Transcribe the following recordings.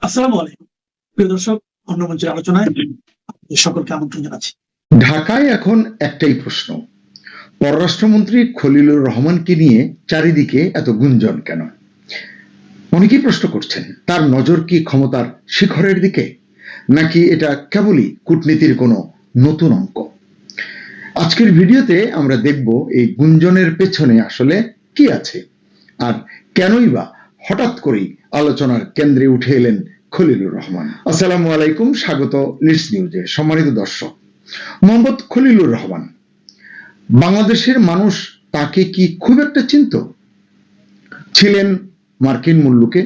আসসালামু আলাইকুম প্রিয় দর্শক, অন্য মঞ্চের আলোচনায় আপনাদের সকলকে আমন্ত্রণ জানাচ্ছি। ঢাকায় এখন একটাই প্রশ্ন, পররাষ্ট্রমন্ত্রী খলিলুর রহমানকে নিয়ে চারিদিকে এত গুঞ্জন কেন? অনেকেই প্রশ্ন করছেন, তার নজর কি ক্ষমতার শিখরের দিকে, নাকি এটা কেবলই কূটনীতির কোনো নতুন অঙ্ক? আজকের ভিডিওতে আমরা দেখব এই গুঞ্জনের পেছনে আসলে কি আছে, আর কেনই বা হঠাৎ করেই আলোচনার কেন্দ্রে উঠে এলেন খলিলুর রহমান। আসসালামু আলাইকুম, স্বাগত লিডস নিউজে। সম্মানিত দর্শক, মোহাম্মদ খলিলুর রহমান, বাংলাদেশের মানুষ তাকে কি খুব একটা চিনত? ছিলেন মার্কিন মুল্লুকে,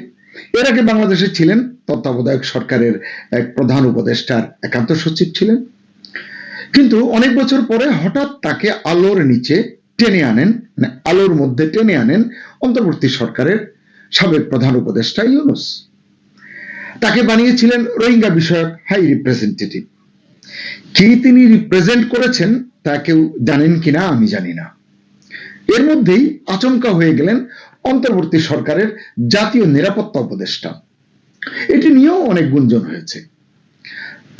এর আগে বাংলাদেশে ছিলেন তত্ত্বাবধায়ক সরকারের এক প্রধান উপদেষ্টার একান্ত সচিব ছিলেন, কিন্তু অনেক বছর পরে হঠাৎ তাকে আলোর নিচে টেনে আনেন, মানে আলোর মধ্যে টেনে আনেন অন্তর্বর্তী সরকারের সাবেক প্রধান উপদেষ্টা ইউনূস। তাকে বানিয়েছিলেন রোহিঙ্গা বিষয়ক হাই রিপ্রেজেন্টেটিভ। কি তিনি রিপ্রেজেন্ট করেছেন তা কেউ জানেন কিনা আমি জানি না। এর মধ্যেই আচমকা হয়ে গেলেন অন্তর্বর্তী সরকারের জাতীয় নিরাপত্তা উপদেষ্টা। এটি নিয়েও অনেক গুঞ্জন হয়েছে।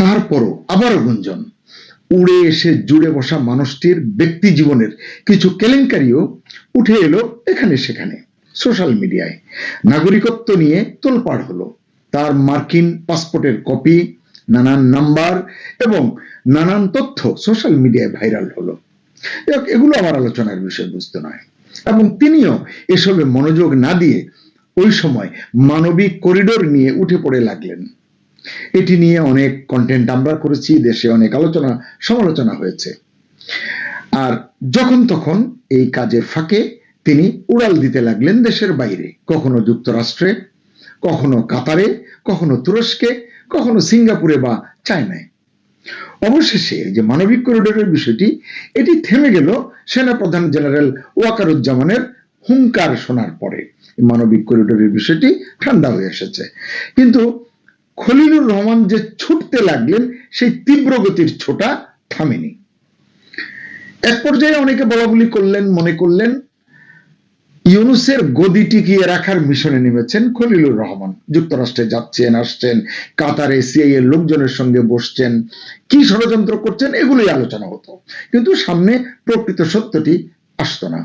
তারপরও আবারও গুঞ্জন। উড়ে এসে জুড়ে বসা মানুষটির ব্যক্তি জীবনের কিছু কেলেঙ্কারিও উঠে এলো এখানে সেখানে। সোশ্যাল মিডিয়ায় নাগরিকত্ব নিয়ে তোলপাড় হলো। তার মার্কিন পাসপোর্টের কপি, নানান নাম্বার এবং নানান তথ্য সোশ্যাল মিডিয়ায় ভাইরাল হলো। এগুলো আমার আলোচনার বিষয়বস্তু নয়, এবং তিনিও এসবে মনোযোগ না দিয়ে ওই সময় মানবিক করিডোর নিয়ে উঠে পড়ে লাগলেন। এটি নিয়ে অনেক কন্টেন্ট আমরা করেছি, দেশে অনেক আলোচনা সমালোচনা হয়েছে। আর যখন তখন এই কাজের ফাঁকে তিনি উড়াল দিতে লাগলেন দেশের বাইরে, কখনো যুক্তরাষ্ট্রে, কখনো কাতারে, কখনো তুরস্কে, কখনো সিঙ্গাপুরে বা চায়নায়। অবশেষে যে মানবিক করিডোরের বিষয়টি, এটি থেমে গেল সেনাপ্রধান জেনারেল ওয়াকারুজ্জামানের হুঙ্কার শোনার পরে। মানবিক করিডোরের বিষয়টি ঠান্ডা হয়ে এসেছে, কিন্তু খলিলুর রহমান যে ছুটতে লাগলেন সেই তীব্র গতির ছোটা থামেনি। এক পর্যায়ে অনেকে বলাবলি করলেন, মনে করলেন ইউনূসের গদি টিকিয়ে রাখার মিশনে নেমেছেন খলিলুর রহমান। যুক্তরাষ্ট্রে যাচ্ছেন, আসছেন, কাতারে সিআইএ লোকজনের সঙ্গে বসছেন, কি ষড়যন্ত্র করছেন এগুলোই আলোচনা হতো, কিন্তু সামনে প্রকৃত সত্যটি আসতো না।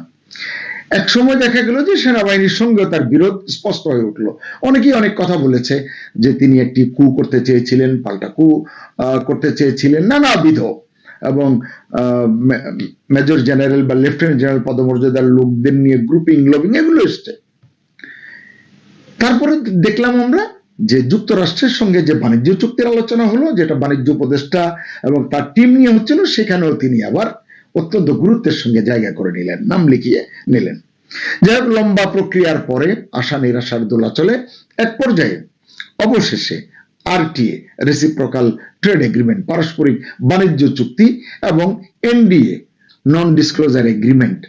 এক সময় দেখা গেল যে সেনাবাহিনীর সঙ্গে তার বিরোধ স্পষ্ট হয়ে উঠলো। অনেকেই অনেক কথা বলেছে যে তিনি একটি কু করতে চেয়েছিলেন, পাল্টা কু করতে চেয়েছিলেন, নানাবিধ, এবং মেজর জেনারেল বা লেফটেন্যান্ট জেনারেল পদমর্যাদার লোকদের নিয়ে গ্রুপিং লবিং এগুলো এসছে। তারপরে দেখলাম আমরা যে যুক্তরাষ্ট্রের সঙ্গে যে বাণিজ্য চুক্তির আলোচনা হলো, যেটা বাণিজ্য উপদেষ্টা এবং তার টিম নিয়ে হচ্ছিল, সেখানেও তিনি আবার অত্যন্ত গুরুত্বের সঙ্গে জায়গা করে নিলেন, নাম লিখিয়ে নিলেন। যাই হোক, লম্বা প্রক্রিয়ার পরে আশা নিরাশার দোলাচলে এক পর্যায়ে অবশেষে আরটিএ, রেসিপ্রোকাল ট্রেড এগ্রিমেন্ট, পারস্পরিক বাণিজ্য চুক্তি, এবং এনডিএ, নন ডিসক্লোজার এগ্রিমেন্ট,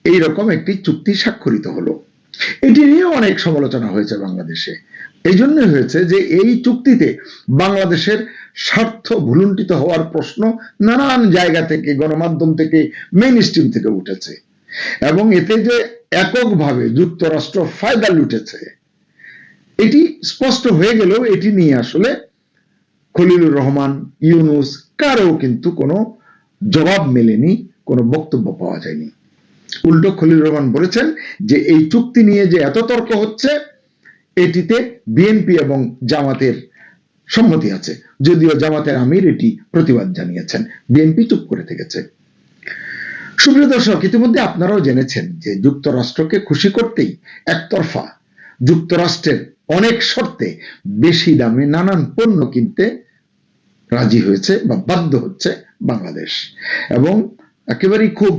এইরকম একটি চুক্তি স্বাক্ষরিত হলো। এটি নিয়ে অনেক সমালোচনা হয়েছে বাংলাদেশে। এই জন্য হয়েছে যে এই চুক্তিতে বাংলাদেশের স্বার্থ ভুলুণ্ঠিত হওয়ার প্রশ্ন নানান জায়গা থেকে, গণমাধ্যম থেকে, মেইন স্ট্রিম থেকে উঠেছে, এবং এতে যে এককভাবে যুক্তরাষ্ট্র ফায়দা লুটেছে এটি স্পষ্ট হয়ে গেলেও এটি নিয়ে আসলে খলিলুর রহমান, ইউনূস কারও কিন্তু কোনো জবাব মেলেনি, কোনো বক্তব্য পাওয়া যায়নি। উল্টো খলিলুর রহমান বলেছেন যে এই চুক্তি নিয়ে যে এত তর্ক হচ্ছে, এটিতে বিএনপি এবং জামাতের সম্মতি আছে, যদিও জামাতের আমির এটি প্রতিবাদ জানিয়েছেন, বিএনপি চুপ করে থেকেছে। সুপ্রিয় দর্শক, ইতিমধ্যে আপনারাও জেনেছেন যে যুক্তরাষ্ট্রকে খুশি করতেই একতরফা যুক্তরাষ্ট্রের অনেক শর্তে বেশি দামে নানান পণ্য কিনতে রাজি হয়েছে বা বাধ্য হচ্ছে বাংলাদেশ। এবং একেবারেই খুব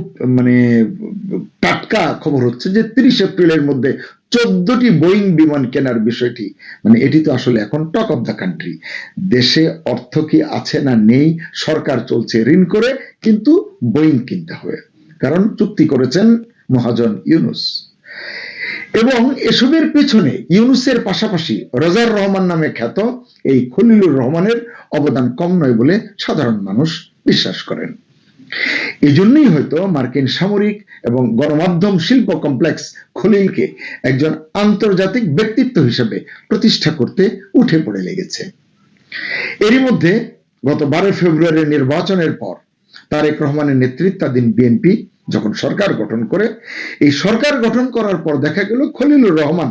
টাটকা খবর হচ্ছে যে 30 এপ্রিলের মধ্যে 14টি বোয়িং বিমান কেনার বিষয়টি, এটি তো আসলে এখন টক অফ দ্য কান্ট্রি। দেশে অর্থ কি আছে না নেই, সরকার চলছে ঋণ করে, কিন্তু বোয়িং কিনতে হবে, কারণ চুক্তি করেছেন মহাজন ইউনূস। এবং এসবের পেছনে ইউনূসের পাশাপাশি রজার রহমান নামে খ্যাত এই খলিলুর রহমানের অবদান কম নয় বলে সাধারণ মানুষ বিশ্বাস করেন। এজন্যই হয়তো মার্কিন সামরিক এবং গণমাধ্যম শিল্প কমপ্লেক্স খলিলকে একজন আন্তর্জাতিক ব্যক্তিত্ব হিসেবে প্রতিষ্ঠা করতে উঠে পড়ে লেগেছে। এরই মধ্যে গত 12 ফেব্রুয়ারি নির্বাচনের পর তারেক রহমানের নেতৃত্বাধীন বিএনপি যখন সরকার গঠন করে, এই সরকার গঠন করার পর দেখা গেল খলিলুর রহমান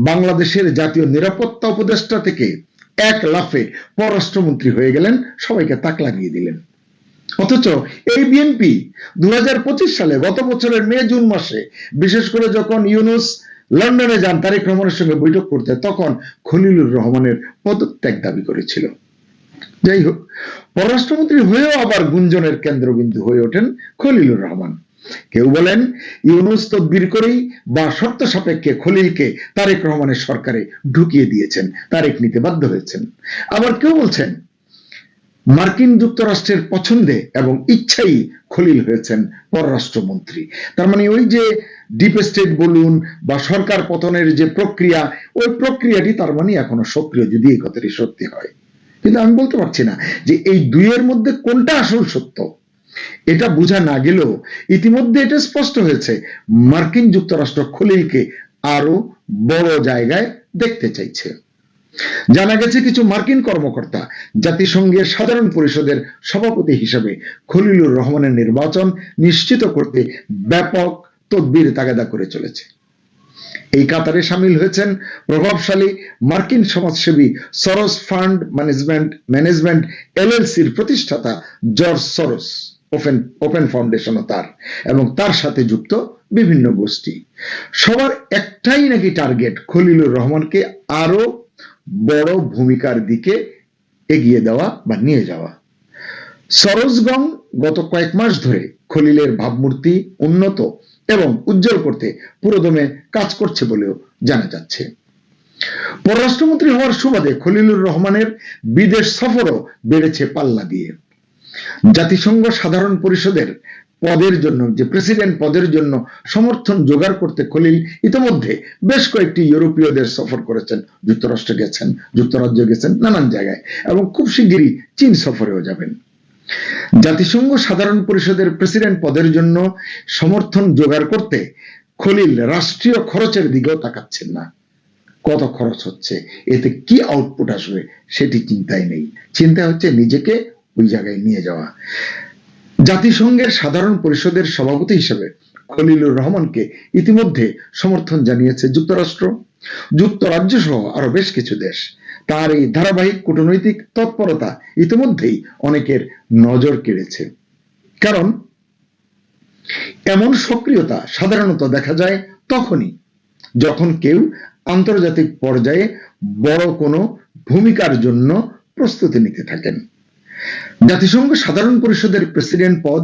বাংলাদেশের জাতীয় নিরাপত্তা উপদেষ্টা থেকে এক লাফে পররাষ্ট্রমন্ত্রী হয়ে গেলেন, সবাইকে তাক লাগিয়ে দিলেন। অথচ এই বিএনপি 2025 সালে গত বছরের মে জুন মাসে, বিশেষ করে যখন ইউনূস লন্ডনে যান তারেক রহমানের সঙ্গে বৈঠক করতে, তখন খলিলুর রহমানের পদত্যাগ দাবি করেছিল। যাই হোক, পররাষ্ট্রমন্ত্রী হয়েও আবার গুঞ্জনের কেন্দ্রবিন্দু হয়ে ওঠেন খলিলুর রহমান। কেউ বলেন ইউনূস তদবির করেই বা শর্ত সাপেক্ষে খলিলকে তারেক রহমানের সরকারে ঢুকিয়ে দিয়েছেন, তারেক নিতে বাধ্য হয়েছেন। আবার কেউ বলছেন মার্কিন যুক্তরাষ্ট্রের পছন্দে এবং ইচ্ছাই খলিল হয়েছেন পররাষ্ট্রমন্ত্রী। তার মানে ওই যে ডিপ স্টেট বলুন বা সরকার পতনের যে প্রক্রিয়া, ওই প্রক্রিয়াটি তার মানে এখনো সক্রিয়, যদি এই কথাটি সত্যি হয়। কিন্তু আমি বলতে পারছি না যে এই দুইয়ের মধ্যে কোনটা আসল সত্য। এটা বোঝা না গেলেও ইতিমধ্যে এটা স্পষ্ট হয়েছে মার্কিন যুক্তরাষ্ট্র খলিলকে আরো বড় জায়গায় দেখতে চাইছে। জানা গেছে কিছু মার্কিন কর্মকর্তা জাতিসংঘের সাধারণ পরিষদের সভাপতি হিসেবে খলিলুর রহমানের নির্বাচন নিশ্চিত করতে ব্যাপক তদবির তাগাদা করে চলেছে। এই কাতারে সামিল হয়েছেন প্রভাবশালী মার্কিন সমাজসেবী সরোস ফান্ড ম্যানেজমেন্ট এলএলসির প্রতিষ্ঠাতা জর্জ সরোস, ওপেন ফাউন্ডেশন ও তার, এবং তার সাথে যুক্ত বিভিন্ন গোষ্ঠী। সবার একটাই নাকি টার্গেট খলিলুর রহমানকে আরো বড় ভূমিকার দিকে এগিয়ে দেওয়া বা নিয়ে যাওয়া। সরোজগং গত কয়েক মাস ধরে খলিলের ভাবমূর্তি উন্নত এবং উজ্জ্বল করতে পুরোদমে কাজ করছে বলেও জানা যাচ্ছে। পররাষ্ট্রমন্ত্রী হওয়ার সুবাদে খলিলুর রহমানের বিদেশ সফরও বেড়েছে পাল্লা দিয়ে। জাতিসংঘ সাধারণ পরিষদের পদের জন্য, যে প্রেসিডেন্ট পদের জন্য সমর্থন জোগাড় করতে খলিল ইতিমধ্যে বেশ কয়েকটি ইউরোপীয় দেশ সফর করেছেন, যুক্তরাষ্ট্র গেছেন, যুক্তরাজ্য গেছেন, নানান জায়গায়, এবং খুব শিগগিরই চীন সফরেও যাবেন। জাতিসংঘ সাধারণ পরিষদের প্রেসিডেন্ট পদের জন্য সমর্থন জোগাড় করতে খলিল রাষ্ট্রীয় খরচের দিকেও তাকাচ্ছেন না। কত খরচ হচ্ছে, এতে কি আউটপুট আসবে সেটি চিন্তাই নেই। চিন্তা হচ্ছে নিজেকে ওই জায়গায় নিয়ে যাওয়া। জাতিসংঘের সাধারণ পরিষদের সভাপতি হিসেবে খলিলুর রহমানকে ইতিমধ্যে সমর্থন জানিয়েছে যুক্তরাষ্ট্র, যুক্তরাজ্য সহ আরো বেশ কিছু দেশ। তার এই ধারাবাহিক কূটনৈতিক তৎপরতা ইতিমধ্যেই অনেকের নজর কেড়েছে। কারণ এমন সক্রিয়তা সাধারণত দেখা যায় তখনই যখন কেউ আন্তর্জাতিক পর্যায়ে বড় কোনো ভূমিকার জন্য প্রস্তুতি নিতে থাকেন। জাতিসংঘ সাধারণ পরিষদের প্রেসিডেন্ট পদ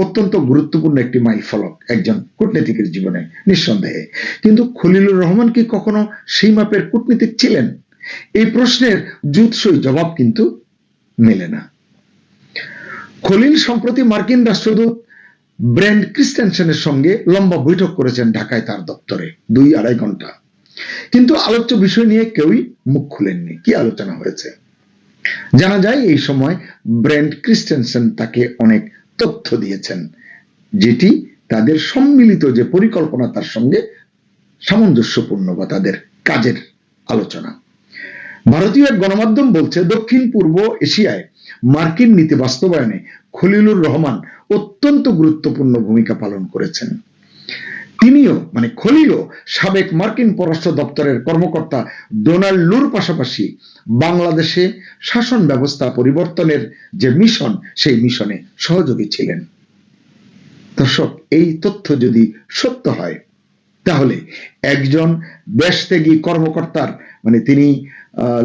অত্যন্ত গুরুত্বপূর্ণ একটি মাইলফলক একজন কূটনীতিকের জীবনে, নিঃসন্দেহে। কিন্তু খলিলুর রহমান কি কখনো সেই মাপের কূটনীতিক ছিলেন? এই প্রশ্নের জুৎসই জবাব কিন্তু মেলে না। খলিল সম্প্রতি মার্কিন রাষ্ট্রদূত ব্রেন্ট ক্রিস্টেনসেনের সঙ্গে লম্বা বৈঠক করেছেন ঢাকায় তার দপ্তরে, 2-2.5 ঘন্টা। কিন্তু আলোচ্য বিষয় নিয়ে কেউই মুখ খুলেননি। কি আলোচনা হয়েছে? জানা যায় এই সময় ব্রেন্ট ক্রিস্টেনসেন তাকে অনেক তথ্য দিয়েছেন, যেটি তাদের সম্মিলিত যে পরিকল্পনা তার সঙ্গে সামঞ্জস্যপূর্ণ বা তাদের কাজের আলোচনা। ভারতীয় এক গণমাধ্যম বলছে দক্ষিণ পূর্ব এশিয়ায় মার্কিন নীতি বাস্তবায়নে খলিলুর রহমান অত্যন্ত গুরুত্বপূর্ণ ভূমিকা পালন করেছেন। তিনিও মানে খলিলও সাবেক মার্কিন পররাষ্ট্র দপ্তরের কর্মকর্তা ডোনাল্ড লুর পাশাপাশি বাংলাদেশে শাসন ব্যবস্থা পরিবর্তনের যে মিশন, সেই মিশনে সহযোগী ছিলেন। দর্শক, এই তথ্য যদি সত্য হয় তাহলে একজন দেশত্যাগী কর্মকর্তার, মানে তিনি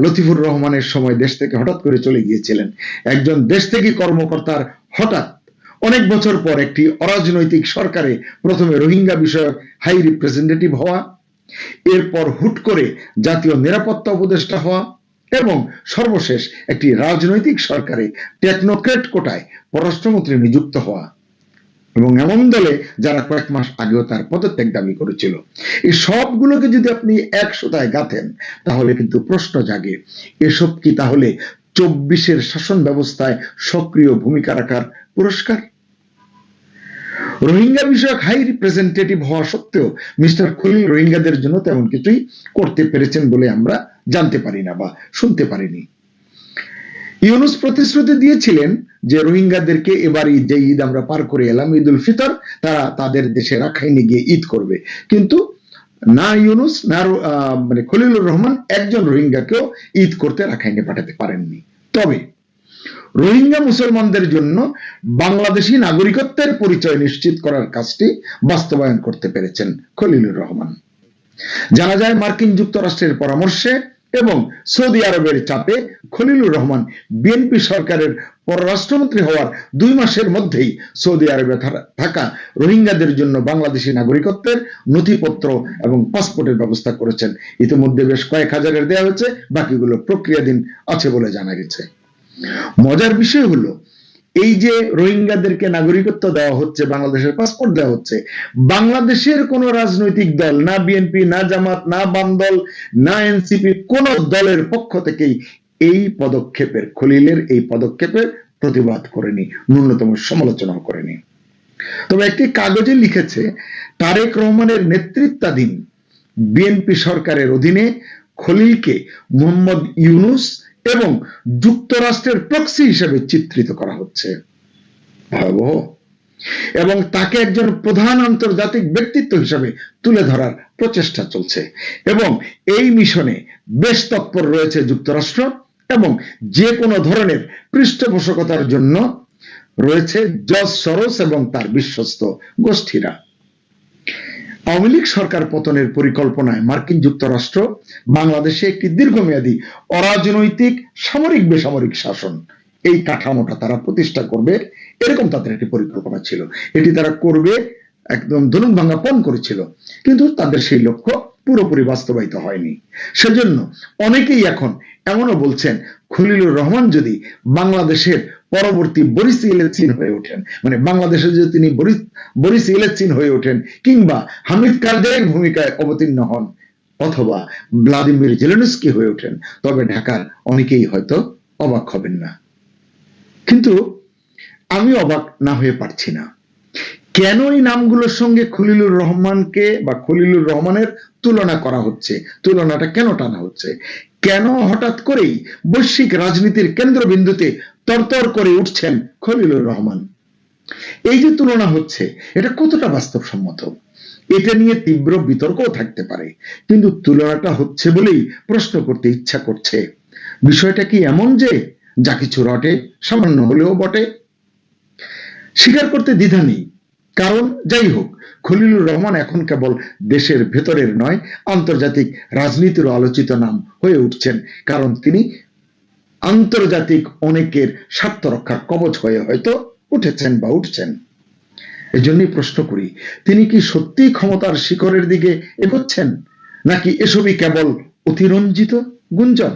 লতিফুর রহমানের সময় দেশ থেকে হঠাৎ করে চলে গিয়েছিলেন, একজন দেশত্যাগী কর্মকর্তার হঠাৎ অনেক বছর পর একটি অরাজনৈতিক সরকারে প্রথমে রোহিঙ্গা বিষয়ক হাই রিপ্রেজেন্টেটিভ হওয়া, এরপর হুট করে জাতীয় নিরাপত্তা উপদেষ্টা হওয়া, এবং সর্বশেষ একটি রাজনৈতিক সরকারে টেকনোক্রেট কোটায় পররাষ্ট্রমন্ত্রী নিযুক্ত হওয়া, এবং এমন দলে যারা কয়েক মাস আগেও তার পদত্যাগ দাবি করেছিল। এই সবগুলোকে যদি আপনি এক সুতায় গাঁথেন তাহলে কিন্তু প্রশ্ন জাগে, এসব কি তাহলে 24-এর শাসন ব্যবস্থায় সক্রিয় ভূমিকা রাখার পুরস্কার? রোহিঙ্গা বিষয়ক হাই রিপ্রেজেন্টেটিভ হওয়া সত্ত্বেও মিস্টার খলিল রোহিঙ্গাদের জন্য তেমন কিছুই করতে পেরেছেন বলে আমরা জানতে পারি না বা শুনতে পারিনি। ইউনূস প্রতিশ্রুতি দিয়েছিলেন যে রোহিঙ্গাদেরকে এবার যে ঈদ আমরা পার করে এলাম, ঈদ উল ফিতর, তারা তাদের দেশে রাখাইনে গিয়ে ঈদ করবে। কিন্তু না ইউনূস না মানে খলিলুর রহমান একজন রোহিঙ্গাকেও ঈদ করতে রাখাইনে পাঠাতে পারেননি। তবে রোহিঙ্গা মুসলমানদের জন্য বাংলাদেশি নাগরিকত্বের পরিচয় নিশ্চিত করার কাজটি বাস্তবায়ন করতে পেরেছেন খলিলুর রহমান। জানা যায় মার্কিন যুক্তরাষ্ট্রের পরামর্শে এবং সৌদি আরবের চাপে খলিলুর রহমান বিএনপি সরকারের পররাষ্ট্রমন্ত্রী হওয়ার 2 মাসের মধ্যেই সৌদি আরবে থাকা রোহিঙ্গাদের জন্য বাংলাদেশি নাগরিকত্বের নথিপত্র এবং পাসপোর্টের ব্যবস্থা করেছেন। ইতিমধ্যে বেশ কয়েক হাজারের দেওয়া হয়েছে, বাকিগুলো প্রক্রিয়াধীন আছে বলে জানা গেছে। মজার বিষয় হলো এই যে রোহিঙ্গাদেরকে নাগরিকত্ব দেওয়া হচ্ছে, বাংলাদেশের পাসপোর্ট দেওয়া হচ্ছে, বাংলাদেশের কোন রাজনৈতিক দল, না বিএনপি, না জামাত, না বাম দল, না এনসিপি, কোন দলের পক্ষ থেকেই এই পদক্ষেপের, খলিলের এই পদক্ষেপের প্রতিবাদ করেনি, ন্যূনতম সমালোচনাও করেনি। তবে একটি কাগজে লিখেছে তারেক রহমানের নেতৃত্বাধীন বিএনপি সরকারের অধীনে খলিলকে মোহাম্মদ ইউনূস এবং যুক্তরাষ্ট্রের প্রক্সি হিসেবে চিত্রিত করা হচ্ছে। ভয়াবহ। এবং তাকে একজন প্রধান আন্তর্জাতিক ব্যক্তিত্ব হিসেবে তুলে ধরার প্রচেষ্টা চলছে এবং এই মিশনে বেশ তৎপর রয়েছে যুক্তরাষ্ট্র এবং যে কোনো ধরনের পৃষ্ঠপোষকতার জন্য রয়েছে জর্জ সরোস এবং তার বিশ্বস্ত গোষ্ঠীরা। আওয়ামী লীগ সরকার পতনের পরিকল্পনায় মার্কিন যুক্তরাষ্ট্র বাংলাদেশে একটি দীর্ঘমেয়াদী অরাজনৈতিক সামরিক বেসামরিক শাসন, এই কাঠামোটা তারা প্রতিষ্ঠা করবে, এরকম তাদের একটি পরিকল্পনা ছিল। এটি তারা করবে একদম ধনুক ভাঙা পণ করেছিল, কিন্তু তাদের সেই লক্ষ্য পুরোপুরি বাস্তবায়িত হয়নি। সেজন্য অনেকেই এখন এমনও বলছেন খলিলুর রহমান যদি বাংলাদেশের পরবর্তী বরিস ইয়েলচিন হয়ে ওঠেন, মানে বাংলাদেশে যদি তিনি বরিস ইয়েলচিন হয়ে ওঠেন কিংবা হামিদ কারজাইয়ের ভূমিকায় অবতীর্ণ হন অথবা ভ্লাদিমির জেলেনস্কি হয়ে ওঠেন, তবে ঢাকার অনেকেই হয়তো অবাক হবেন না। কিন্তু আমি অবাক না হয়ে পারছি না, কেন এই নামগুলোর সঙ্গে খলিলুর রহমানকে বা খলিলুর রহমানের তুলনা করা হচ্ছে, তুলনাটা কেন টানা হচ্ছে, কেন হঠাৎ করেই বৈশ্বিক রাজনীতির কেন্দ্রবিন্দুতে তরতর করে উঠছেন খলিলুর রহমান। এই যে তুলনা হচ্ছে, এটা কতটা বাস্তবসম্মত, এটা নিয়ে তীব্র বিতর্কও থাকতে পারে, কিন্তু তুলনাটা হচ্ছে বলেই প্রশ্ন করতে ইচ্ছা করছে। বিষয়টা কি এমন যে যা কিছু রটে সামান্য হলেও বটে? স্বীকার করতে দ্বিধা নেই, কারণ যাই হোক, খলিলুর রহমান এখন কেবল দেশের ভেতরের নয়, আন্তর্জাতিক রাজনীতির আলোচিত নাম হয়ে উঠছেন, কারণ তিনি আন্তর্জাতিক অনেকের স্বার্থ রক্ষার কবচ হয়ে হয়তো উঠেছেন বা উঠছেন। এজন্যই প্রশ্ন করি, তিনি কি সত্যিই ক্ষমতার শিখরের দিকে এগোচ্ছেন, নাকি এসবই কেবল অতিরঞ্জিত গুঞ্জন?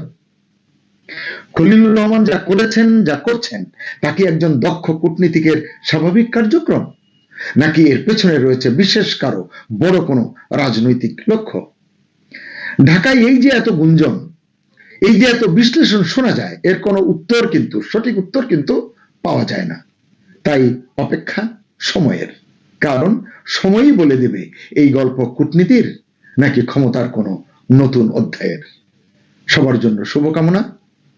খলিলুর রহমান যা করেছেন, যা করছেন, তা কি একজন দক্ষ কূটনীতিকের স্বাভাবিক কার্যক্রম, নাকি এর পেছনে রয়েছে বিশেষ কারো বড় কোনো রাজনৈতিক লক্ষ্য? ঢাকায় এই যে এত গুঞ্জন, এই যে এত বিশ্লেষণ শোনা যায়, এর কোনো উত্তর কিন্তু, সঠিক উত্তর কিন্তু পাওয়া যায় না। তাই অপেক্ষা সময়ের, কারণ সময়ই বলে দেবে এই গল্প কূটনীতির নাকি ক্ষমতার কোনো নতুন অধ্যায়ের। সবার জন্য শুভকামনা।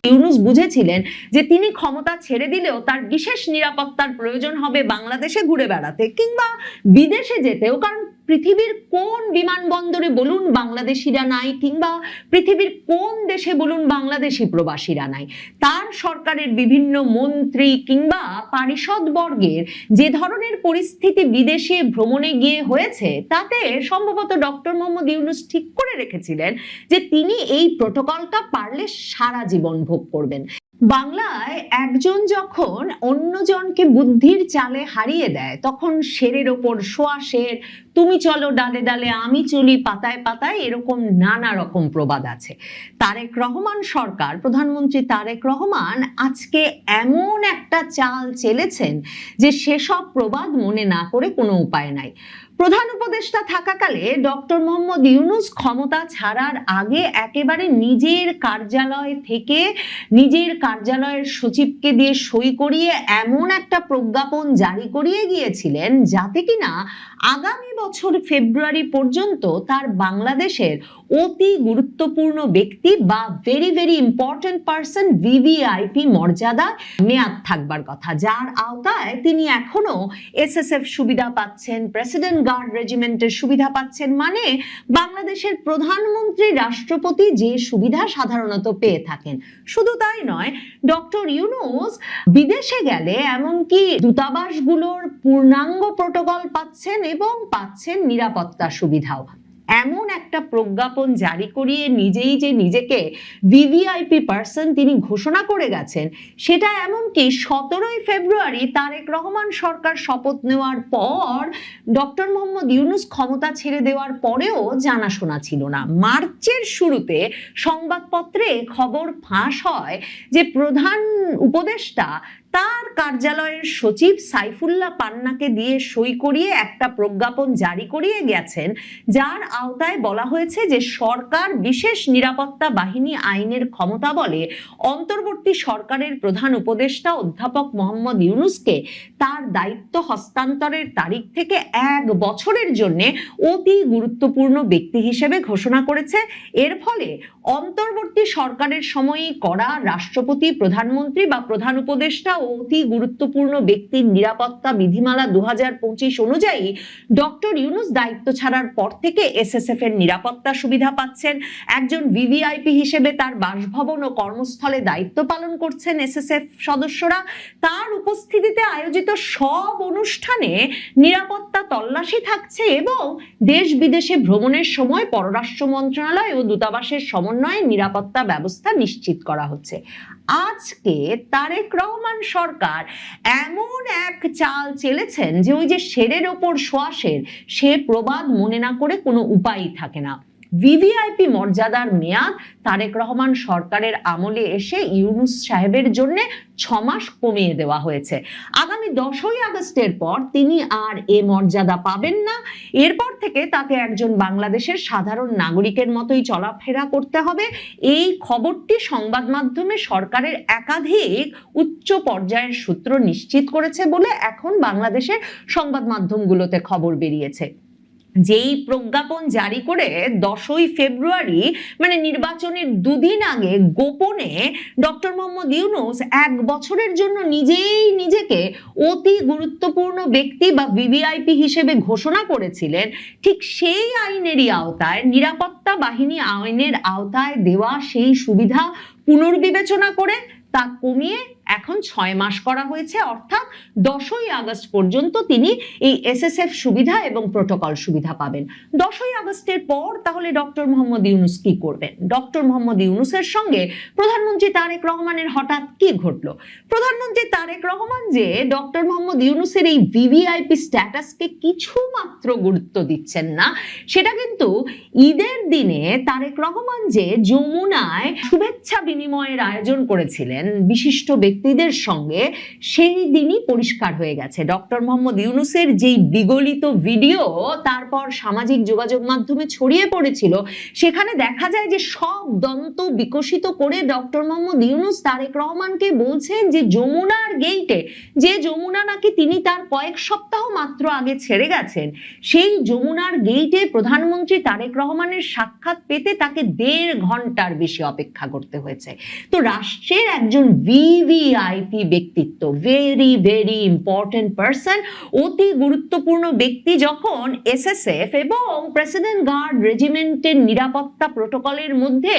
ইউনূস বুঝেছিলেন যে তিনি ক্ষমতা ছেড়ে দিলেও তার বিশেষ নিরাপত্তার প্রয়োজন হবে বাংলাদেশে ঘুরে বেড়াতে কিংবা বিদেশে যেতেও, কারণ পৃথিবীর কোন বিমানবন্দরে বলুন বাংলাদেশিরা নাই, কিংবা পৃথিবীর কোন দেশে বলুন বাংলাদেশি প্রবাসীরা নাই। তার সরকারের বিভিন্ন মন্ত্রী কিংবা পারিষদ বর্গের যে ধরনের পরিস্থিতি বিদেশে ভ্রমণে গিয়ে হয়েছে, তাতে সম্ভবত ডক্টর মোহাম্মদ ইউনূস ঠিক করে রেখেছিলেন যে তিনি এই প্রটোকলটা পারলে সারা জীবন ভোগ করবেন। বাংলায় একজন যখন অন্যজনকে বুদ্ধির চালে হারিয়ে দেয়, তখন শেরের ওপর শোয়া শের, তুমি চলো ডালে ডালে আমি চলি পাতায় পাতায়, এরকম নানা রকম প্রবাদ আছে। তারেক রহমান সরকার, প্রধানমন্ত্রী তারেক রহমান আজকে এমন একটা চাল চেলেছেন যে সেসব প্রবাদ মনে না করে কোনো উপায় নাই। প্রধান উপদেষ্টা থাকাকালে ডক্টর মোহাম্মদ ইউনূস ক্ষমতা ছাড়ার আগে একেবারে নিজের কার্যালয় থেকে নিজের কার্যালয়ের সচিবকে দিয়ে সই করিয়ে এমন একটা প্রজ্ঞাপন জারি করিয়ে গিয়েছিলেন যাতে কিনা আগামী বছর ফেব্রুয়ারি পর্যন্ত তার বাংলাদেশের অতি গুরুত্বপূর্ণ ব্যক্তি বা very very important person VVIP মর্যাদা মেয়াদ থাকবার কথা, যার আওতায় তিনি এখনো এসএসএফ সুবিধা পাচ্ছেন, প্রেসিডেন্ট গার্ড রেজিমেন্টের সুবিধা পাচ্ছেন, মানে বাংলাদেশের প্রধানমন্ত্রী রাষ্ট্রপতি যে সুবিধা সাধারণত পেয়ে থাকেন। শুধু তাই নয়, ডক্টর ইউনূস বিদেশে গেলে এমনকি দূতাবাসগুলোর পূর্ণাঙ্গ প্রোটোকল পাচ্ছেন এবং পাচ্ছেন নিরাপত্তা সুবিধাও। এমন একটা প্রজ্ঞাপন জারি করিয়ে নিজেই যে নিজেকে ভিভিআইপি পার্সন তিনি ঘোষণা করে গেছেন, সেটা এমনকি 17ই ফেব্রুয়ারি তারেক রহমান সরকার শপথ নেওয়ার পর ডক্টর মোহাম্মদ ইউনূস ক্ষমতা ছেড়ে দেওয়ার পরেও জানাশোনা ছিল না। মার্চের শুরুতে সংবাদপত্রে খবর ফাঁস হয় যে প্রধান উপদেষ্টা তার কার্যালয়ের সচিব সাইফুল্লাহ পান্নাকে দিয়ে সই করিয়ে একটা প্রজ্ঞাপন জারি করিয়ে গেছেন, যার আওতায় বলা হয়েছে যে সরকার বিশেষ নিরাপত্তা বাহিনী আইনের ক্ষমতা বলে অন্তর্বর্তী সরকারের প্রধান উপদেষ্টা অধ্যাপক মোহাম্মদ ইউনূসকে তার দায়িত্ব হস্তান্তরের তারিখ থেকে 1 বছরের জন্য অতি গুরুত্বপূর্ণ ব্যক্তি হিসেবে ঘোষণা করেছে। এর ফলে অন্তর্বর্তী সরকারের সময়ে করা রাষ্ট্রপতি, প্রধানমন্ত্রী বা প্রধান উপদেষ্টা অতি গুরুত্বপূর্ণ ব্যক্তির নিরাপত্তা বিধিমালা 2025 অনুযায়ী ডক্টর ইউনূস দায়িত্ব ছাড়ার পর থেকে এসএসএফ এর নিরাপত্তা সুবিধা পাচ্ছেন। একজন ভিভিআইপি হিসেবে তার বাসভবন ও কর্মস্থলে দায়িত্ব পালন করছেন এসএসএফ সদস্যরা। তার উপস্থিতিতে আয়োজিত সব অনুষ্ঠানে নিরাপত্তা তল্লাশি থাকছে এবং দেশ বিদেশে ভ্রমণের সময় পররাষ্ট্র মন্ত্রণালয় ও দূতাবাসের সমন্বয়ে নিরাপত্তা ব্যবস্থা নিশ্চিত করা হচ্ছে। আজকে তারেক রহমান সরকার এমন এক চাল চেলেছেন যে ওই যে শেরের ওপর সোয়াশের, সে প্রবাদ মনে না করে কোনো উপায়ই থাকে না। ভিভিআইপি মর্যাদার মেয়াদ তারেক রহমান সরকারের আমলে এসে ইউনূস সাহেবের জন্য 6 মাস কমিয়ে দেওয়া হয়েছে। আগামী 10ই আগস্টের পর তিনি আর এ মর্যাদা পাবেন না। এরপর থেকে তাকে একজন বাংলাদেশের সাধারণ নাগরিকের মতোই চলাফেরা করতে হবে। এই খবরটি সংবাদ মাধ্যমে সরকারের একাধিক উচ্চ পর্যায়ের সূত্র নিশ্চিত করেছে বলে এখন বাংলাদেশের সংবাদ মাধ্যমগুলোতে খবর বেরিয়েছে। যেই প্রজ্ঞাপন জারি করে 10ই ফেব্রুয়ারি মানে নির্বাচনের 2 দিন আগে গোপনে ডক্টর মোহাম্মদ ইউনূস 1 বছরের জন্য নিজেই নিজেকে অতি গুরুত্বপূর্ণ ব্যক্তি বা ভিভিআইপি হিসেবে ঘোষণা করেছিলেন, ঠিক সেই আইনেরই আওতায়, নিরাপত্তা বাহিনী আইনের আওতায় দেওয়া সেই সুবিধা পুনর্বিবেচনা করে তা কমিয়ে এখন 6 মাস করা হয়েছে। অর্থাৎ 10ই আগস্ট পর্যন্ত তিনি এই এসএসএফ সুবিধা এবং প্রোটোকল সুবিধা পাবেন। 10ই আগস্টের পর তাহলে ডক্টর মোহাম্মদ ইউনূস কি করবেন? ডক্টর মোহাম্মদ ইউনূসের সঙ্গে প্রধানমন্ত্রী তারেক রহমানের হঠাৎ কি ঘটলো? প্রধানমন্ত্রী তারেক রহমান যে ডক্টর মোহাম্মদ ইউনূসের এই ভিভিআইপি স্ট্যাটাসকে কিছু মাত্র গুরুত্ব দিচ্ছেন না, সেটা কিন্তু ঈদের দিনে তারেক রহমান যে যমুনায় শুভেচ্ছা বিনিময়ের আয়োজন করেছিলেন বিশিষ্ট ব্যক্তিদের সঙ্গে, সেই দিনই পরিষ্কার হয়ে গেছে। ডক্টর মোহাম্মদ ইউনূসের যেই বিগলিত ভিডিও তারপর সামাজিক যোগাযোগ মাধ্যমে ছড়িয়ে পড়েছিল, সেখানে দেখা যায় যে সব দন্ত বিকশিত করে ডক্টর মোহাম্মদ ইউনূস তারেক রহমানকে বলছেন যে যমুনার গেইটে, যে যমুনা নাকি তিনি তার কয়েক সপ্তাহ মাত্র আগে ছেড়ে গেছেন, সেই যমুনার গেইটে প্রধানমন্ত্রী তারেক রহমানের সাক্ষাৎ পেতে তাকে 1.5 ঘন্টার বেশি অপেক্ষা করতে হয়েছে। তো রাষ্ট্রের একজন ভিভিআইপি ব্যক্তিত্ব, ভেরি ভেরি ইম্পর্টেন্ট পার্সন, অতি গুরুত্বপূর্ণ ব্যক্তি যখন এসএসএফ এবং প্রেসিডেন্ট গার্ড রেজিমেন্টের নিরাপত্তা প্রোটোকলের মধ্যে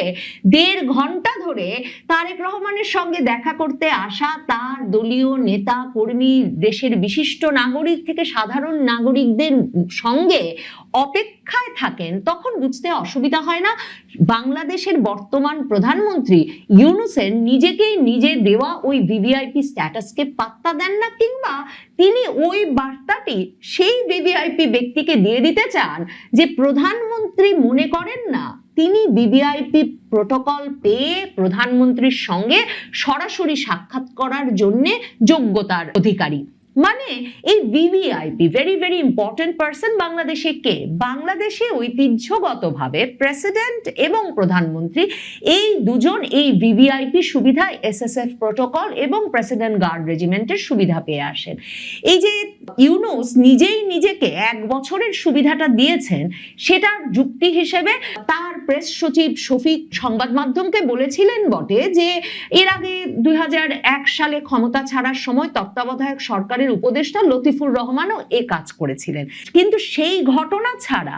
1.5 ঘন্টা ধরে তারেক রহমানের সঙ্গে দেখা করতে আসা তার দলীয় নেতা কর্মী, দেশের বিশিষ্ট নাগরিক থেকে সাধারণ নাগরিকদের সঙ্গে অপেক্ষায় থাকেন, তখন বুঝতে অসুবিধা হয় না বাংলাদেশের বর্তমান প্রধানমন্ত্রী ইউনূসের নিজেকেই নিজে দেওয়া ওই ভিভিআইপি স্ট্যাটাসকে পাত্তা দেন না, কিংবা তিনি ওই বার্তাটি সেই ভিভিআইপি ব্যক্তিকে দিয়ে দিতে চান যে প্রধানমন্ত্রী মনে করেন না তিনি ভিভিআইপি প্রোটোকল পেয়ে প্রধানমন্ত্রীর সঙ্গে সরাসরি সাক্ষাৎ করার জন্য যোগ্যতার অধিকারী। মানে এই VVIP, very very important person, বাংলাদেশে কে? বাংলাদেশে ঐতিহ্যগতভাবে প্রেসিডেন্ট এবং প্রধানমন্ত্রী এই দুজন এই ভিভিআইপি সুবিধা, এসএসএফ প্রটোকল এবং প্রেসিডেন্ট গার্ড রেজিমেন্টের সুবিধা পেয়ে আসেন। এই যে ইউনূস নিজেই নিজেকে 1 বছরের সুবিধাটা দিয়েছেন, সেটার যুক্তি হিসেবে তার প্রেস সচিব শফিক সংবাদ মাধ্যমকে বলেছিলেন বটে যে এর আগে 2001 সালে ক্ষমতা ছাড়ার সময় তত্ত্বাবধায়ক সরকারের উপদেষ্টা লতিফুর রহমানও এ কাজ করেছিলেন, কিন্তু সেই ঘটনা ছাড়া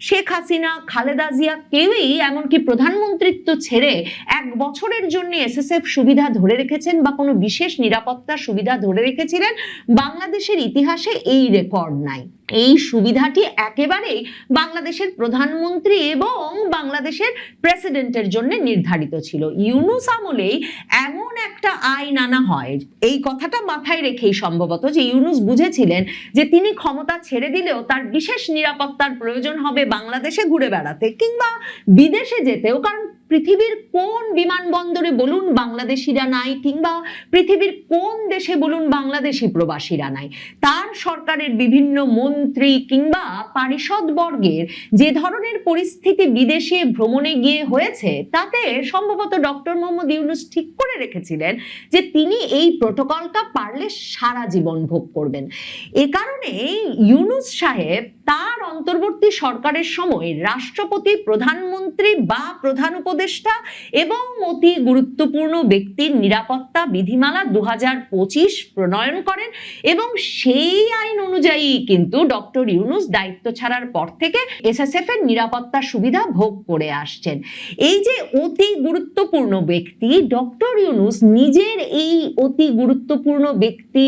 শেখ হাসিনা, খালেদা জিয়া কেউই এমনকি প্রধানমন্ত্রিত্ব ছেড়ে 1 বছরের জন্য এসএসএফ সুবিধা ধরে রেখেছেন বা কোনো বিশেষ নিরাপত্তা সুবিধা ধরে রেখেছিলেন, বাংলাদেশের ইতিহাসে এই রেকর্ড নাই। এই সুবিধাটি একেবারেই বাংলাদেশের প্রধানমন্ত্রী এবং বাংলাদেশের প্রেসিডেন্টের জন্য নির্ধারিত ছিল। ইউনূস আমলেই এমন একটা আইন আনা হয়, এই কথাটা মাথায় রেখেই সম্ভবত, যে ইউনূস বুঝেছিলেন যে তিনি ক্ষমতা ছেড়ে দিলেও তার বিশেষ নিরাপত্তার প্রয়োজন হবে বাংলাদেশে ঘুরে বেড়াতে কিংবা বিদেশে যেতেও, কারণ পৃথিবীর কোন বিমানবন্দরে বলুন বাংলাদেশিরা নাই, কিংবা পৃথিবীর কোন দেশে বলুন বাংলাদেশি প্রবাসীরা নাই। তার সরকারের বিভিন্ন মন্ত্রী কিংবা পারিষদ বর্গের যে ধরনের পরিস্থিতি বিদেশে ভ্রমণে গিয়ে হয়েছে, তাতে সম্ভবত ডক্টর মোহাম্মদ ইউনূস ঠিক করে রেখেছিলেন যে তিনি এই প্রটোকলটা পারলে সারা জীবন ভোগ করবেন। এ কারণে ইউনূস সাহেব তার অন্তর্বর্তী সরকারের সময় রাষ্ট্রপতি, প্রধানমন্ত্রী বা প্রধান উপদেষ্টা এবং অতি গুরুত্বপূর্ণ ব্যক্তির নিরাপত্তা বিধিমালা 2025 প্রণয়ন করেন এবং সেই আইন অনুযায়ী কিন্তু ডক্টর ইউনূস দায়িত্ব ছাড়ার পর থেকে এসএসএফ এর নিরাপত্তা সুবিধা ভোগ করে আসছেন। এই যে অতি গুরুত্বপূর্ণ ব্যক্তি, ডক্টর ইউনূস নিজের এই অতি গুরুত্বপূর্ণ ব্যক্তি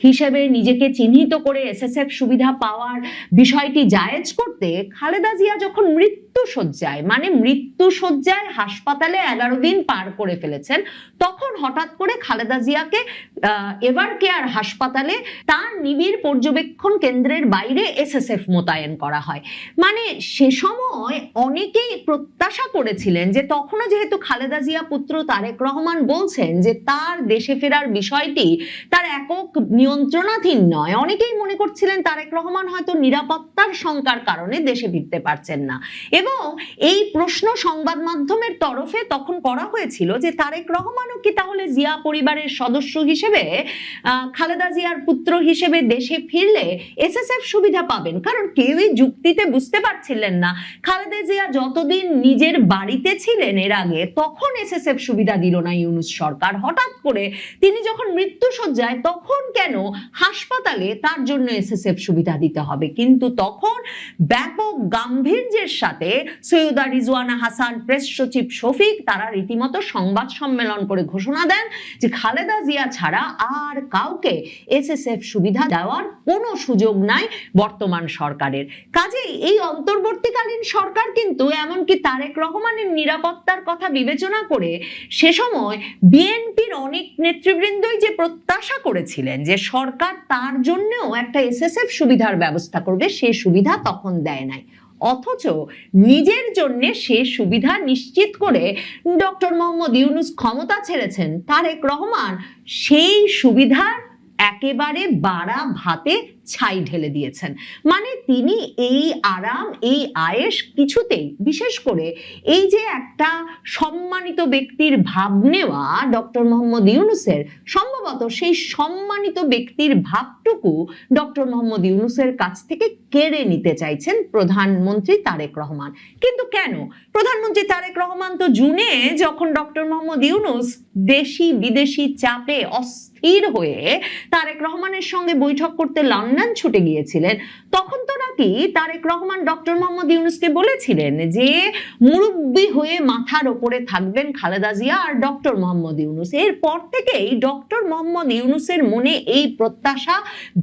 হিসেবে নিজেকে চিহ্নিত করে এসএসএফ সুবিধা পাওয়ার বিষয়টি জায়েজ করতে খালেদা জিয়া যখন মৃত্যুশয্যায়, মানে মৃত্যুশয্যায় হাসপাতালে 11 দিন পার করে ফেলেছেন, তখন হঠাৎ করে খালেদা জিয়াকে এভার কেয়ার হাসপাতালে তার নিবিড় পর্যবেক্ষণ কেন্দ্রের বাইরে এসএসএফ মোতায়েন করা হয়। মানে সে সময় অনেকেই প্রত্যাশা করেছিলেন যে তখনও যেহেতু খালেদা জিয়া পুত্র তারেক রহমান বলছেন যে তার দেশে ফেরার বিষয়টি তার একক নিয়ন্ত্রণাধীন নয়, অনেকেই মনে করছিলেন তারেক রহমান হয়তো নিরাপত্তার শঙ্কার কারণে দেশে ফিরতে পারছেন না। এবং এই প্রশ্ন সংবাদ মাধ্যমের তরফে তখন করা হয়েছিল যে তারেক রহমানও কি তাহলে জিয়া পরিবারের সদস্য হিসেবে, খালেদা জিয়ার পুত্র হিসেবে দেশে ফিরলে এসএসএফ সুবিধা পাবেন? কারণ কেউই যুক্তিতে বুঝতে পারছিলেন না খালেদা জিয়া যতদিন নিজের বাড়িতে ছিলেন এর আগে, তখন এসএসএফ সুবিধা দিল না ইউনূস সরকার। হঠাৎ করে তিনি যখন মৃত্যুশয্যায়, তখন কেন হাসপাতালে তার জন্য এসএসএফ সুবিধা দিতে হবে? কিন্তু তখন ব্যাপক গাম্ভীর্যের সাথে সৈয়দা রিজওয়ানা হাসান, প্রেস সচিব শফিক, তারা রীতিমতো সংবাদ সম্মেলন করে ঘোষণা দেন যে খালেদা জিয়া ছাড়া আর কাউকে এসএসএফ সুবিধা দেওয়ার কোনো সুযোগ নাই বর্তমান সরকারের। কাজেই এই অন্তর্বর্তীকালীন সরকার কিন্তু এমনকি তারেক রহমানের নিরাপত্তার কথা বিবেচনা করে সে সময় বিএনপির অনেক নেতৃবৃন্দই যে প্রত্যাশা করেছিলেন যে সরকার তার জন্যও একটা এসএসএফ সুবিধার ব্যবস্থা করবে, সে সুবিধা তখন দেয় নাই। অথচ নিজের জন্য সে সুবিধা নিশ্চিত করে ডক্টর মোহাম্মদ ইউনূস ক্ষমতা ছেড়েছেন, তারেক রহমান সেই সুবিধার একেবারে বাড়া ভাতে ছাই ঢেলে দিয়েছেন। মানে তিনি এই আরাম, এই আয়েশ কিছুতেই, বিশেষ করে এই যে একটা সম্মানিত ব্যক্তির ভাব নেওয়া ডক্টর মোহাম্মদ ইউনূসের, সম্ভবত সেই সম্মানিত ব্যক্তির ভাবটুকু ডক্টর মোহাম্মদ ইউনূসের কাছ থেকে কেড়ে নিতে চাইছেন প্রধানমন্ত্রী তারেক রহমান। কিন্তু কেন? প্রধানমন্ত্রী তারেক রহমান তো জুনে যখন ডক্টর মোহাম্মদ ইউনূস দেশি বিদেশি চাপে অস্থির হয়ে তারেক রহমানের সঙ্গে বৈঠক করতে লন্ডন ছুটে গিয়েছিলেন, তখন তো নাকি তারেক রহমান ডক্টর মোহাম্মদ ইউনূসকে বলেছিলেন যে মুরব্বি হয়ে মাথার ওপরে থাকবেন খালেদা জিয়া আর ডক্টর মোহাম্মদ ইউনূস। এরপর থেকেই ডক্টর মোহাম্মদ ইউনূসের মনে এই প্রত্যাশা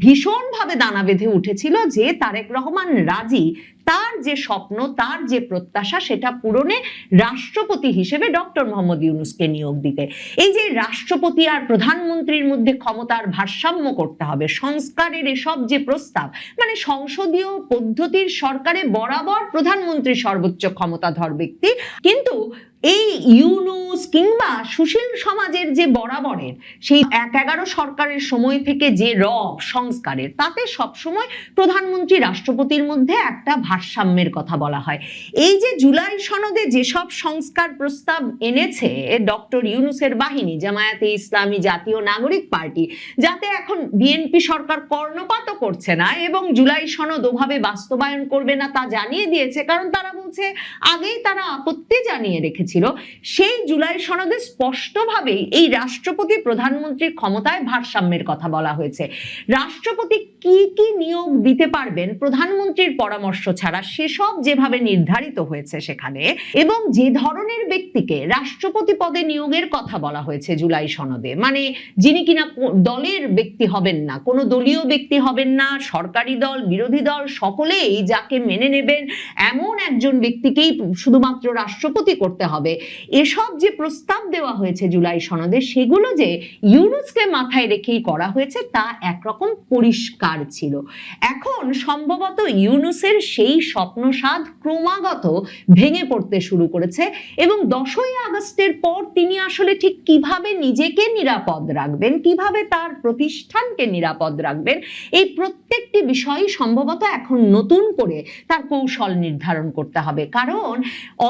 ভীষণভাবে দানা বেঁধে উঠেছিল যে তারেক রহমান রাজি তার যে স্বপ্ন, তার যে প্রত্যাশা, সেটা পূরণে রাষ্ট্রপতি হিসেবে ডক্টর মোহাম্মদ ইউনূসকে নিয়োগ দিতে। এই যে রাষ্ট্রপতি আর প্রধানমন্ত্রীর মধ্যে ক্ষমতার ভারসাম্য করতে হবে, সংস্কারের এসব যে প্রস্তাব, মানে সংসদীয় পদ্ধতির সরকারে বরাবর প্রধানমন্ত্রী সর্বোচ্চ ক্ষমতাধর ব্যক্তি, কিন্তু এই ইউনুস কিংবা সুশীল সমাজের যে বরাবরের সেই ১-১১ সরকারের সময় থেকে যে রব সংস্কারের, তাতে সবসময় প্রধানমন্ত্রী রাষ্ট্রপতির মধ্যে একটা ভারসাম্যের কথা বলা হয়। এই যে জুলাই সনদে যেসব সংস্কার প্রস্তাব এনেছে ডক্টর ইউনুসের বাহিনী, জামায়াতে ইসলামী, জাতীয় নাগরিক পার্টি, যাতে এখন বিএনপি সরকার কর্ণপাতও করছে না এবং জুলাই সনদ ওভাবে বাস্তবায়ন করবে না তা জানিয়ে দিয়েছে, কারণ তারা বলছে আগেই তারা আপত্তি জানিয়ে রেখেছিল। সেই জুলাই সনদে স্পষ্টভাবেই এই রাষ্ট্রপতি প্রধানমন্ত্রীর ক্ষমতায় ভারসাম্যের কথা বলা হয়েছে। রাষ্ট্রপতি কি কি নিয়োগ দিতে পারবেন প্রধানমন্ত্রীর পরামর্শ ছাড়া সেসব যেভাবে নির্ধারিত হয়েছে সেখানে, এবং যে ধরনের ব্যক্তিকে রাষ্ট্রপতি পদে নিয়োগের কথা বলা হয়েছে জুলাই সনদে, মানে যিনি কিনা দলের ব্যক্তি হবেন না, কোনো দলীয় ব্যক্তি হবেন না, সরকারি দল বিরোধী দল সকলেই যাকে মেনে নেবেন এমন একজন ব্যক্তিকেই শুধুমাত্র রাষ্ট্রপতি করতে হবে, এসব যে প্রস্তাব দেওয়া হয়েছে জুলাই সনদে, সেগুলো যে ইউনুসকে মাথায় রেখেই করা হয়েছে তা একরকম পরিষ্কার ছিল। এখন সম্ভবত ইউনুসের সেই স্বপ্নসাধ ক্রমাগত ভেঙে পড়তে শুরু করেছে এবং 10ই আগস্টের পর তিনি আসলে ঠিক কিভাবে নিজেকে নিরাপদ রাখবেন, কিভাবে তার প্রতিষ্ঠানকে নিরাপদ রাখবেন, এই প্রত্যেকটি বিষয়ই সম্ভবত এখন নতুন করে তার কৌশল নির্ধারণ করতে হবে। কারণ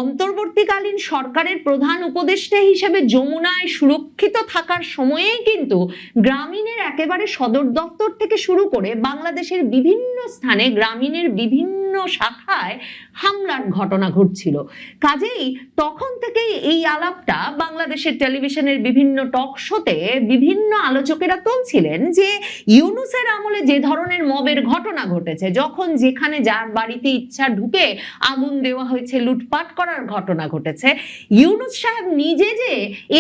অন্তর্বর্তীকালীন সরকারের প্রধান উপদেষ্টা হিসেবে যমুনায় সুরক্ষিত থাকার সময়েই কিন্তু গ্রামীণের একেবারে সদর দপ্তর থেকে শুরু করে বাংলাদেশের বিভিন্ন স্থানে গ্রামীণের বিভিন্ন শাখায় হামলার ঘটনা ঘটছিল। কাজেই তখন থেকেই এই আলাপটা বাংলাদেশের টেলিভিশনের বিভিন্ন টক শোতে বিভিন্ন আলোচকেরা তুলছিলেন যে ইউনুসের আমলে যে ধরনের মবের ঘটনা ঘটেছে, যখন যেখানে যার বাড়িতে ইচ্ছা ঢুকে আগুন দেওয়া হয়েছে, লুটপাট করার ঘটনা ঘটেছে, ইউনুস সাহেব নিজে যে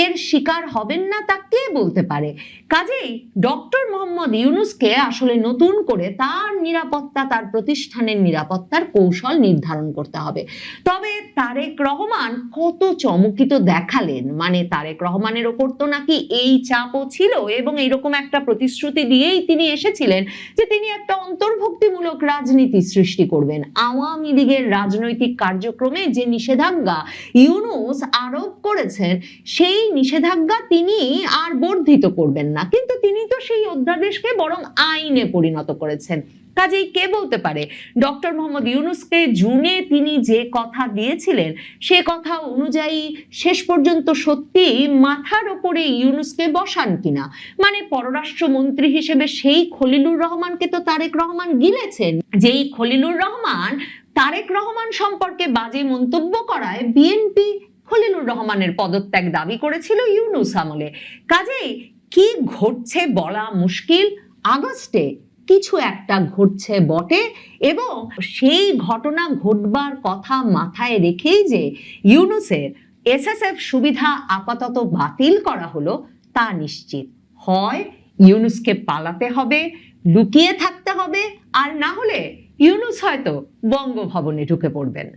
এর শিকার হবেন না তা কে বলতে পারে। কাজেই ডক্টর মোহাম্মদ ইউনুসকে আসলে নতুন করে তার নিরাপত্তা, তার প্রতিষ্ঠানের নিরাপত্তার কৌশল নির্ধারণ করতে হবে। তবে তারেক রহমান কত চমকিত দেখালেন, মানে তারেক রহমানের ওপর তো নাকি এই চাপও ছিল এবং এরকম একটা প্রতিশ্রুতি দিয়েই তিনি এসেছিলেন যে তিনি একটা অন্তর্ভুক্তিমূলক রাজনীতি সৃষ্টি করবেন। আওয়ামী লীগের রাজনৈতিক কার্যক্রমে যে নিষেধাজ্ঞা ইউনুস আরোপ করেছেন সেই নিষেধাজ্ঞা তিনি আর বর্ধিত করবেন না, কিন্তু তিনি তো সেই অধ্যাদেশকে বরং আইনে পরিণত করেছেন। কাজেই কে বলতে পারে ডক্টর মোহাম্মদ ইউনুসকে জুনে তিনি যে কথা দিয়েছিলেন সে কথা অনুযায়ী শেষ পর্যন্ত সত্যি মাথার উপরে ইউনুসকে বসান কিনা। মানে পররাষ্ট্রমন্ত্রী হিসেবে সেই খলিলুর রহমানকে তো তারেক রহমান গিলেছেন, যেই খলিলুর রহমান তারেক রহমান সম্পর্কে বাজে মন্তব্য করায় বিএনপি খলিলুর রহমানের পদত্যাগ দাবি করেছিল ইউনুস আমলে। কাজেই কি ঘটছে বলা মুশকিল। আগস্টে কিছু একটা ঘটছে বটে এবং সেই ঘটনা ঘটবার কথা মাথায় রেখেই যে ইউনুসের এসএসএফ সুবিধা আপাতত বাতিল করা হলো তা নিশ্চিত। হয় ইউনুসকে পালাতে হবে, লুকিয়ে থাকতে হবে, আর না হলে ইউনুস হয়তো বঙ্গভবনে ঢুকে পড়বেন।